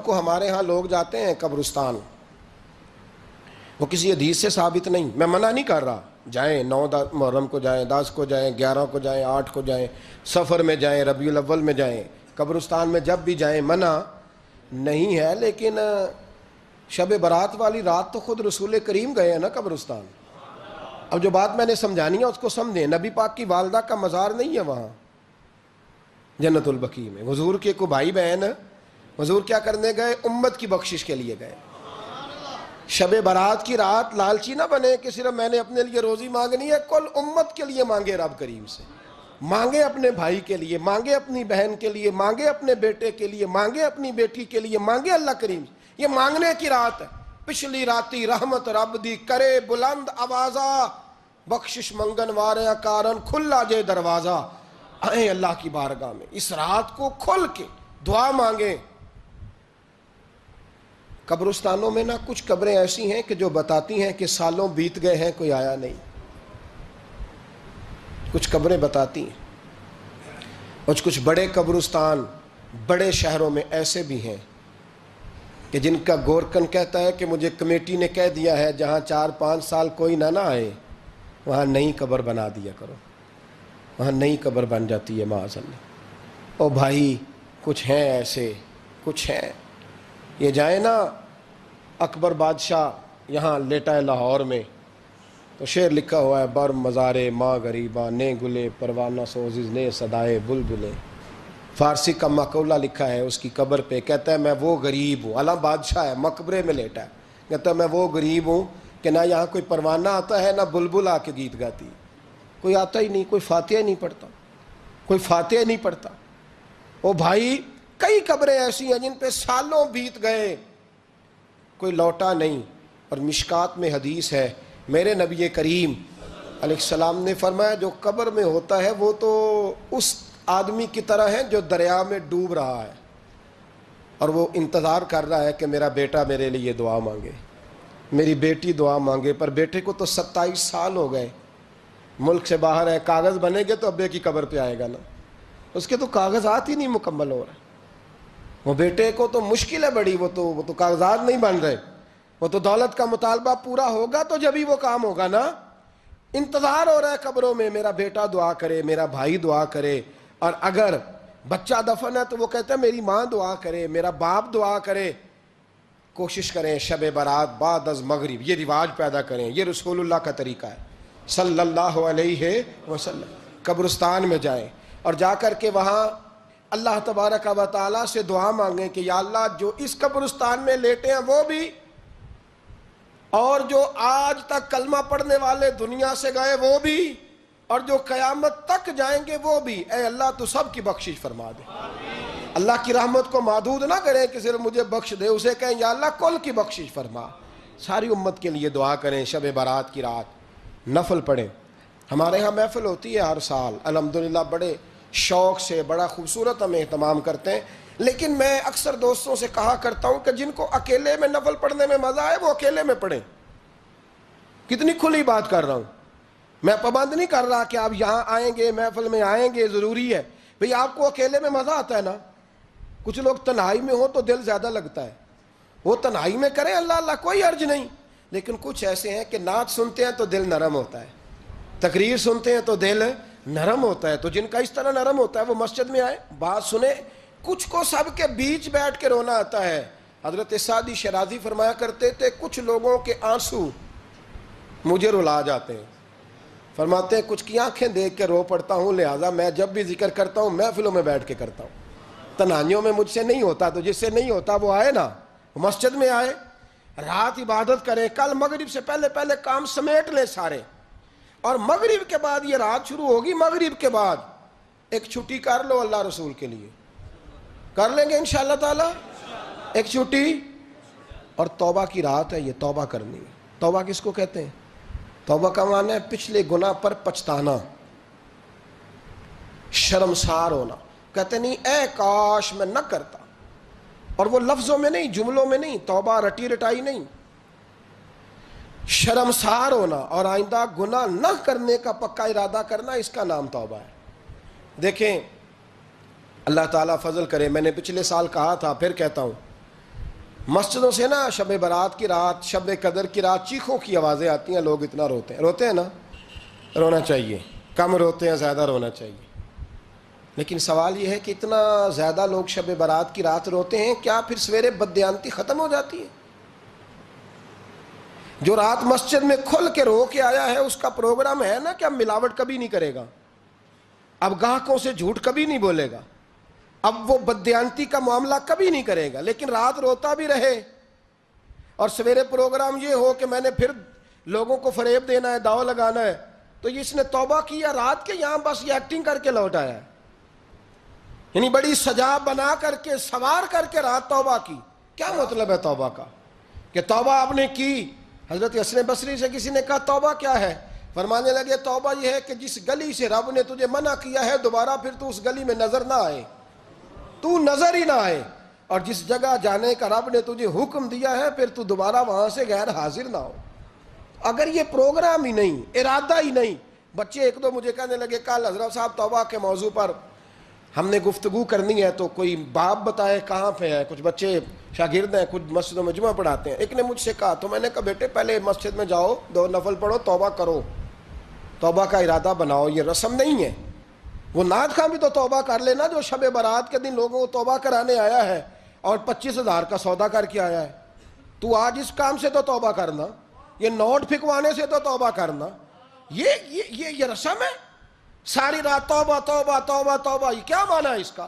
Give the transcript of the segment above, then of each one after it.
کو ہمارے ہاں لوگ جاتے ہیں قبرستان، وہ کسی حدیث سے ثابت نہیں، میں منع نہیں کر رہا، جائیں 9 محرم کو جائیں، 10 کو جائیں، 11 کو جائیں، 8 کو جائیں، سفر میں جائیں، ربیع الاول میں جائیں، قبرستان میں جب بھی جائیں منع نہیں ہے، لیکن شب برات والی رات تو خود رسول کریم گئے ہیں نا قبرستان۔ اب جو بات میں نے سمجھانی ہے اس کو سمجھیں، نبی پاک کی والدہ کا مزار نہیں ہے وہاں جنت البقیع میں، حضور کے کو بھائی بہن، حضور کیا کرنے گئے؟ امت کی بخشش کے لیے گئے۔ شب برات کی رات لالچی نہ بنے کہ صرف میں نے اپنے لیے روزی مانگنی ہے، کل امت کے لیے مانگے، رب کریم سے مانگے، اپنے بھائی کے لیے مانگے، اپنی بہن کے لیے مانگے، اپنے بیٹے کے لیے مانگے، اپنی بیٹی کے لیے مانگے، اللہ کریم سے۔ یہ مانگنے کی رات ہے۔ پچھلی راتی رحمت رب دی کرے بلند آوازہ، بخشش منگن واریاں کارن کھلا جے دروازہ، آئیں اللہ کی بارگاہ میں اس رات کو کھل کے دعا مانگیں۔ قبرستانوں میں نا کچھ قبریں ایسی ہیں کہ جو بتاتی ہیں کہ سالوں بیت گئے ہیں کوئی آیا نہیں، کچھ قبریں بتاتی ہیں، اور کچھ بڑے قبرستان بڑے شہروں میں ایسے بھی ہیں کہ جن کا گورکن کہتا ہے کہ مجھے کمیٹی نے کہہ دیا ہے جہاں 4-5 سال کوئی نہ آئے وہاں نئی قبر بنا دیا کرو، وہاں نئی قبر بن جاتی ہے معاذ اللہ۔ او بھائی کچھ ہیں ایسے، کچھ ہیں، یہ جائیں نا اکبر بادشاہ یہاں لیٹا ہے لاہور میں، تو شعر لکھا ہوا ہے، بر مزارے ماں غریباں نے گلے پروانہ سوزز نے صدائے بلبلے، فارسی کا مقولہ لکھا ہے اس کی قبر پہ، کہتا ہے میں وہ غریب ہوں، اعلیٰ بادشاہ ہے مقبرے میں لیٹا ہے، کہتا ہے میں وہ غریب ہوں کہ نہ یہاں کوئی پروانہ آتا ہے نہ بلبل آ کے گیت گاتی، کوئی آتا ہی نہیں، کوئی فاتحہ نہیں پڑھتا، کوئی فاتحہ نہیں پڑھتا۔ او بھائی کئی قبریں ایسی ہیں جن پہ سالوں بیت گئے کوئی لوٹا نہیں۔ اور مشکات میں حدیث ہے، میرے نبی کریم علیہ السلام نے فرمایا جو قبر میں ہوتا ہے وہ تو اس آدمی کی طرح ہے جو دریا میں ڈوب رہا ہے اور وہ انتظار کر رہا ہے کہ میرا بیٹا میرے لیے دعا مانگے، میری بیٹی دعا مانگے، پر بیٹے کو تو 27 سال ہو گئے، ملک سے باہر ہے، کاغذ بنے گے تو ابے کی قبر پہ آئے گا نا، اس کے تو کاغذات ہی نہیں مکمل ہو رہے، وہ بیٹے کو تو مشکل ہے بڑی، وہ تو کاغذات نہیں بن رہے، وہ تو دولت کا مطالبہ پورا ہوگا تو جب ہی وہ کام ہوگا نا۔ انتظار ہو رہا ہے قبروں میں میرا بیٹا دعا کرے، میرا بھائی دعا کرے، اور اگر بچہ دفن ہے تو وہ کہتا ہے میری ماں دعا کرے، میرا باپ دعا کرے۔ کوشش کریں شب برات بعد از مغرب یہ رواج پیدا کریں، یہ رسول اللہ کا طریقہ ہے صلی اللہ علیہ وسلم، قبرستان میں جائیں اور جا کر کے وہاں اللہ تبارک و تعالیٰ سے دعا مانگیں کہ یا اللہ جو اس قبرستان میں لیٹے ہیں وہ بھی، اور جو آج تک کلمہ پڑھنے والے دنیا سے گئے وہ بھی، اور جو قیامت تک جائیں گے وہ بھی، اے اللہ تو سب کی بخشش فرما دے۔ اللہ کی رحمت کو محدود نہ کریں کہ صرف مجھے بخش دے، اسے کہیں یا اللہ کل کی بخشش فرما۔ ساری امت کے لیے دعا کریں، شب برات کی رات نفل پڑھیں۔ ہمارے ہاں محفل ہوتی ہے ہر سال الحمدللہ، بڑے شوق سے بڑا خوبصورت ہم اہتمام کرتے ہیں، لیکن میں اکثر دوستوں سے کہا کرتا ہوں کہ جن کو اکیلے میں نفل پڑھنے میں مزہ آئے وہ اکیلے میں پڑھیں۔ کتنی کھلی بات کر رہا ہوں، میں پابند نہیں کر رہا کہ آپ یہاں آئیں گے محفل میں آئیں گے ضروری ہے، بھئی آپ کو اکیلے میں مزہ آتا ہے نا، کچھ لوگ تنہائی میں ہوں تو دل زیادہ لگتا ہے، وہ تنہائی میں کریں اللہ اللہ کوئی حرج نہیں، لیکن کچھ ایسے ہیں کہ نعت سنتے ہیں تو دل نرم ہوتا ہے، تقریر سنتے ہیں تو دل نرم ہوتا ہے، تو جن کا اس طرح نرم ہوتا ہے وہ مسجد میں آئے بات سنیں۔ کچھ کو سب کے بیچ بیٹھ کے رونا آتا ہے، حضرت سعدی شیرازی فرمایا کرتے تھے کچھ لوگوں کے آنسو مجھے رلا جاتے ہیں، فرماتے ہیں کچھ کی آنکھیں دیکھ کے رو پڑتا ہوں، لہٰذا میں جب بھی ذکر کرتا ہوں محفلوں میں بیٹھ کے کرتا ہوں، تنہائیوں میں مجھ سے نہیں ہوتا، تو جس سے نہیں ہوتا وہ آئے نا، مسجد میں آئے، رات عبادت کریں، کل مغرب سے پہلے پہلے کام سمیٹ لیں سارے، اور مغرب کے بعد یہ رات شروع ہوگی، مغرب کے بعد ایک چھٹی کر لو اللہ رسول کے لیے، کر لیں گے انشاءاللہ تعالی ایک چھٹی، اور توبہ کی رات ہے، یہ توبہ کرنی ہے۔ توبہ کس کو کہتے ہیں؟ توبہ کا معنی ہے پچھلے گناہ پر پچھتانا، شرمسار ہونا، کہتے نہیں اے کاش میں نہ کرتا، اور وہ لفظوں میں نہیں جملوں میں نہیں، توبہ رٹی رٹائی نہیں، شرمسار ہونا اور آئندہ گناہ نہ کرنے کا پکا ارادہ کرنا، اس کا نام توبہ ہے۔ دیکھیں اللہ تعالیٰ فضل کرے، میں نے پچھلے سال کہا تھا پھر کہتا ہوں مسجدوں سے نا شب برات کی رات، شب قدر کی رات چیخوں کی آوازیں آتی ہیں، لوگ اتنا روتے ہیں نا، رونا چاہیے، کم روتے ہیں زیادہ رونا چاہیے، لیکن سوال یہ ہے کہ اتنا زیادہ لوگ شب برات کی رات روتے ہیں، کیا پھر سویرے بددیانتی ختم ہو جاتی ہے؟ جو رات مسجد میں کھل کے رو کے آیا ہے اس کا پروگرام ہے نا کہ اب ملاوٹ کبھی نہیں کرے گا، اب گاہکوں سے جھوٹ کبھی نہیں بولے گا، اب وہ بددیانتی کا معاملہ کبھی نہیں کرے گا، لیکن رات روتا بھی رہے اور سویرے پروگرام یہ ہو کہ میں نے پھر لوگوں کو فریب دینا ہے، داؤ لگانا ہے، تو اس نے توبہ کیا رات کے، یہاں بس یہ ایکٹنگ کر کے لوٹ آیا ہے، یعنی بڑی سجا بنا کر کے سوار کر کے رات توبہ کی۔ کیا مطلب ہے توبہ کا؟ کہ توبہ آپ نے کی۔ حضرت حسن بصری سے کسی نے کہا توبہ کیا ہے؟ فرمانے لگے توبہ یہ ہے کہ جس گلی سے رب نے تجھے منع کیا ہے دوبارہ پھر تو اس گلی میں نظر نہ آئے، تو نظر ہی نہ آئے، اور جس جگہ جانے کا رب نے تجھے حکم دیا ہے پھر تو دوبارہ وہاں سے غیر حاضر نہ ہو۔ اگر یہ پروگرام ہی نہیں، ارادہ ہی نہیں، بچے ایک دو مجھے کہنے لگے کل حضرت صاحب توبہ کے موضوع پر ہم نے گفتگو کرنی ہے تو کوئی باب بتائے کہاں پہ ہے، کچھ بچے شاگرد ہیں، کچھ مسجدوں میں جمعہ پڑھاتے ہیں، ایک نے مجھ سے کہا، تو میں نے کہا بیٹے پہلے مسجد میں جاؤ، 2 نفل پڑھو، توبہ کرو، توبہ کا ارادہ بناؤ، یہ رسم نہیں ہے۔ وہ نعت خواں بھی تو توبہ کر لینا جو شب برات کے دن لوگوں کو توبہ کرانے آیا ہے اور 25,000 کا سودا کر کے آیا ہے، تو آج اس کام سے تو توبہ کرنا، یہ نوٹ پھکوانے سے تو توبہ کرنا، یہ رسم ہے؟ ساری رات توبہ توبہ توبہ توبہ، یہ کیا معنی ہے اس کا؟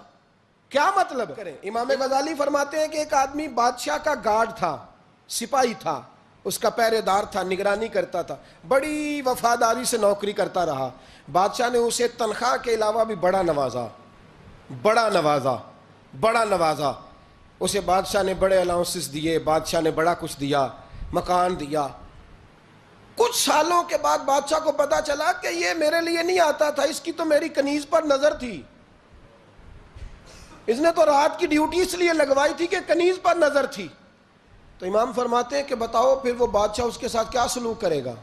کیا مطلب کریں؟ امام غزالی فرماتے ہیں کہ ایک آدمی بادشاہ کا گارڈ تھا، سپاہی تھا، اس کا پہرے دار تھا، نگرانی کرتا تھا، بڑی وفاداری سے نوکری کرتا رہا، بادشاہ نے اسے تنخواہ کے علاوہ بھی بڑا نوازا، اسے بادشاہ نے بڑے الاؤنسز دیے، بادشاہ نے بڑا کچھ دیا، مکان دیا۔ کچھ سالوں کے بعد بادشاہ کو پتا چلا کہ یہ میرے لیے نہیں آتا تھا، اس کی تو میری کنیز پر نظر تھی، اس نے تو رات کی ڈیوٹی اس لیے لگوائی تھی کہ کنیز پر نظر تھی۔ تو امام فرماتے ہیں کہ بتاؤ پھر وہ بادشاہ اس کے ساتھ کیا سلوک کرے گا؟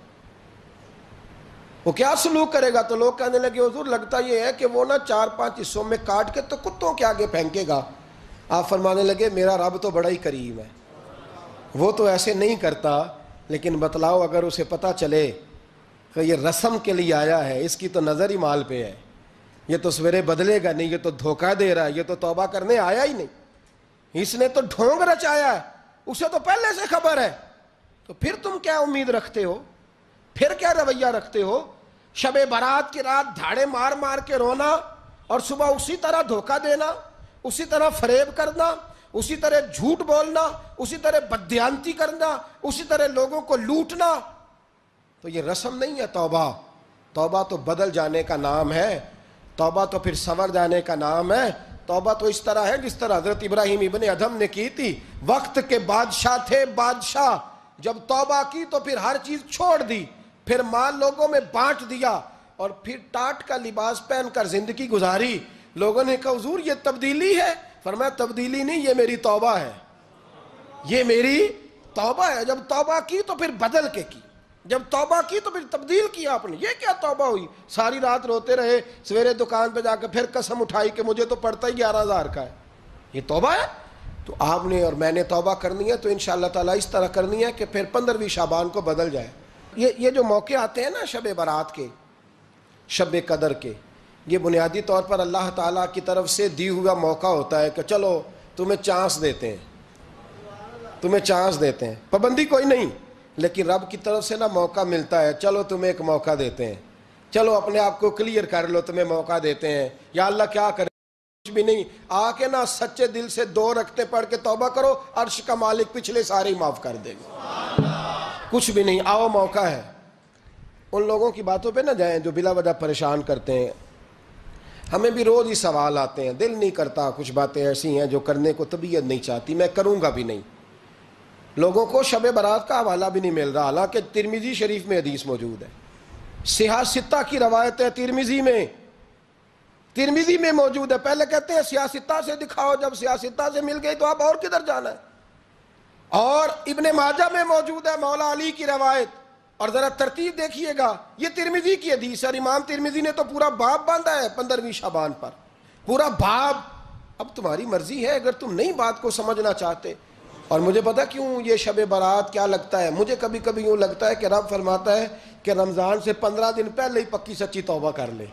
وہ کیا سلوک کرے گا؟ تو لوگ کہنے لگے حضور لگتا یہ ہے کہ وہ نا 4-5 حصوں میں کاٹ کے تو کتوں کے آگے پھینکے گا۔ آپ فرمانے لگے میرا رب تو بڑا ہی کریم ہے، وہ تو ایسے نہیں کرتا، لیکن بتلاؤ اگر اسے پتا چلے کہ یہ رسم کے لیے آیا ہے، اس کی تو نظر ہی مال پہ ہے، یہ تو سویرے بدلے گا نہیں، یہ تو دھوکہ دے رہا ہے، یہ تو توبہ کرنے آیا ہی نہیں، اس نے تو ڈھونگ رچایا ہے، اسے تو پہلے سے خبر ہے، تو پھر تم کیا امید رکھتے ہو؟ پھر کیا رویہ رکھتے ہو؟ شب برات کی رات دھاڑے مار مار کے رونا اور صبح اسی طرح دھوکہ دینا، اسی طرح فریب کرنا، اسی طرح جھوٹ بولنا، اسی طرح بددیانتی کرنا، اسی طرح لوگوں کو لوٹنا، تو یہ رسم نہیں ہے توبہ۔ توبہ تو بدل جانے کا نام ہے، توبہ تو پھر سنور جانے کا نام ہے۔ توبہ تو اس طرح ہے جس طرح حضرت ابراہیم ابن ادھم نے کی تھی، وقت کے بادشاہ تھے، بادشاہ جب توبہ کی تو پھر ہر چیز چھوڑ دی، پھر مال لوگوں میں بانٹ دیا اور پھر ٹاٹ کا لباس پہن کر زندگی گزاری۔ لوگوں نے کہا حضور یہ تبدیلی ہے؟ فرمایا تبدیلی نہیں، یہ میری توبہ ہے، یہ میری توبہ ہے۔ جب توبہ کی تو پھر بدل کے کی، جب توبہ کی تو پھر تبدیل کیا آپ نے۔ یہ کیا توبہ ہوئی؟ ساری رات روتے رہے، سویرے دکان پہ جا کے پھر قسم اٹھائی کہ مجھے تو پڑتا ہی 11,000 کا ہے، یہ توبہ ہے؟ تو آپ نے اور میں نے توبہ کرنی ہے تو انشاءاللہ تعالیٰ اس طرح کرنی ہے کہ پھر 15ویں شعبان کو بدل جائے۔ یہ جو موقع آتے ہیں نا شب برات کے، شب قدر کے، یہ بنیادی طور پر اللہ تعالیٰ کی طرف سے دی ہوا موقع ہوتا ہے کہ چلو تمہیں چانس دیتے ہیں، تمہیں چانس دیتے ہیں، پابندی کوئی نہیں، لیکن رب کی طرف سے نا موقع ملتا ہے، چلو تمہیں ایک موقع دیتے ہیں، چلو اپنے آپ کو کلیئر کر لو، تمہیں موقع دیتے ہیں۔ یا اللہ کیا کرے؟ کچھ بھی نہیں، آ کے نا سچے دل سے 2 رکعتیں پڑھ کے توبہ کرو، عرش کا مالک پچھلے سارے ہی معاف کر دے گا۔ کچھ بھی نہیں، آؤ موقع ہے۔ ان لوگوں کی باتوں پہ نہ جائیں جو بلا وجہ پریشان کرتے ہیں، ہمیں بھی روز ہی سوال آتے ہیں، دل نہیں کرتا، کچھ باتیں ایسی ہیں جو کرنے کو طبیعت نہیں چاہتی، میں کروں گا بھی نہیں۔ لوگوں کو شب برات کا حوالہ بھی نہیں مل رہا، حالانکہ ترمذی شریف میں حدیث موجود ہے، صحاح ستہ کی روایت ہے، ترمذی میں موجود ہے۔ پہلے کہتے ہیں صحاح ستہ سے دکھاؤ، جب صحاح ستہ سے مل گئی تو آپ اور کدھر جانا ہے؟ اور ابن ماجہ میں موجود ہے مولا علی کی روایت، اور ذرا ترتیب دیکھیے گا، یہ ترمذی کی حدیث ہے، اور امام ترمذی نے تو پورا باب باندھا ہے 15ویں شعبان پر، پورا باب۔ اب تمہاری مرضی ہے، اگر تم نہیں بات کو سمجھنا چاہتے اور مجھے پتا کیوں یہ شب برات کیا لگتا ہے؟ مجھے کبھی کبھی یوں لگتا ہے کہ رب فرماتا ہے کہ رمضان سے 15 دن پہلے ہی پکی سچی توبہ کر لے،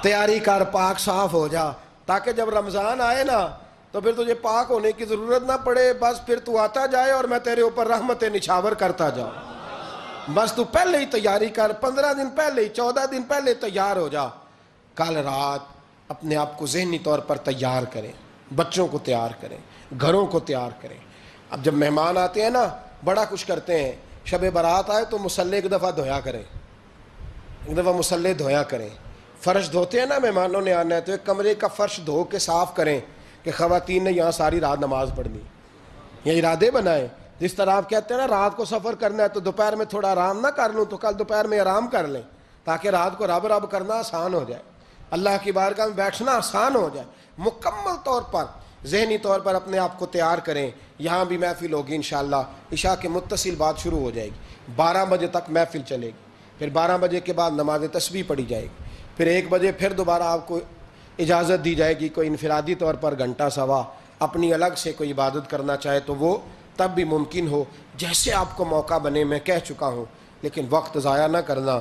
تیاری کر، پاک صاف ہو جا، تاکہ جب رمضان آئے نا تو پھر تجھے پاک ہونے کی ضرورت نہ پڑے، بس پھر تو آتا جائے اور میں تیرے اوپر رحمتیں نچھاور کرتا جاؤں۔ بس تو پہلے ہی تیاری کر، 15 دن پہلے ہی، 14 دن پہلے تیار ہو جا۔ کل رات اپنے آپ کو ذہنی طور پر تیار کریں، بچوں کو تیار کریں، گھروں کو تیار کریں۔ اب جب مہمان آتے ہیں نا بڑا کچھ کرتے ہیں، شب برات آئے تو مصلی ایک دفعہ دھویا کریں، ایک دفعہ مصلی دھویا کریں۔ فرش دھوتے ہیں نا مہمانوں نے آنا ہے تو ایک کمرے کا فرش دھو کے صاف کریں کہ خواتین نے یہاں ساری رات نماز پڑھنی، یہ ارادے بنائیں۔ جس طرح آپ کہتے ہیں نا رات کو سفر کرنا ہے تو دوپہر میں تھوڑا آرام نہ کر لوں تو کل دوپہر میں آرام کر لیں، تاکہ رات کو رب رب کرنا آسان ہو جائے، اللہ کی بارگاہ میں بیٹھنا آسان ہو جائے۔ مکمل طور پر ذہنی طور پر اپنے آپ کو تیار کریں۔ یہاں بھی محفل ہوگی انشاءاللہ، عشاء کے متصل بعد شروع ہو جائے گی، 12 بجے تک محفل چلے گی، پھر 12 بجے کے بعد نماز تسبیح پڑھی جائے گی، پھر 1 بجے پھر دوبارہ آپ کو اجازت دی جائے گی، کوئی انفرادی طور پر گھنٹہ سوا اپنی الگ سے کوئی عبادت کرنا چاہے تو وہ تب بھی ممکن ہو، جیسے آپ کو موقع بنے۔ میں کہہ چکا ہوں، لیکن وقت ضائع نہ کرنا،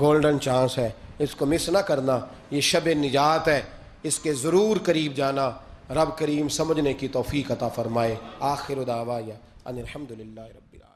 گولڈن چانس ہے، اس کو مس نہ کرنا، یہ شب نجات ہے، اس کے ضرور قریب جانا۔ رب کریم سمجھنے کی توفیق عطا فرمائے۔ آخر دعوانا ان الحمدللہ رب العالمین۔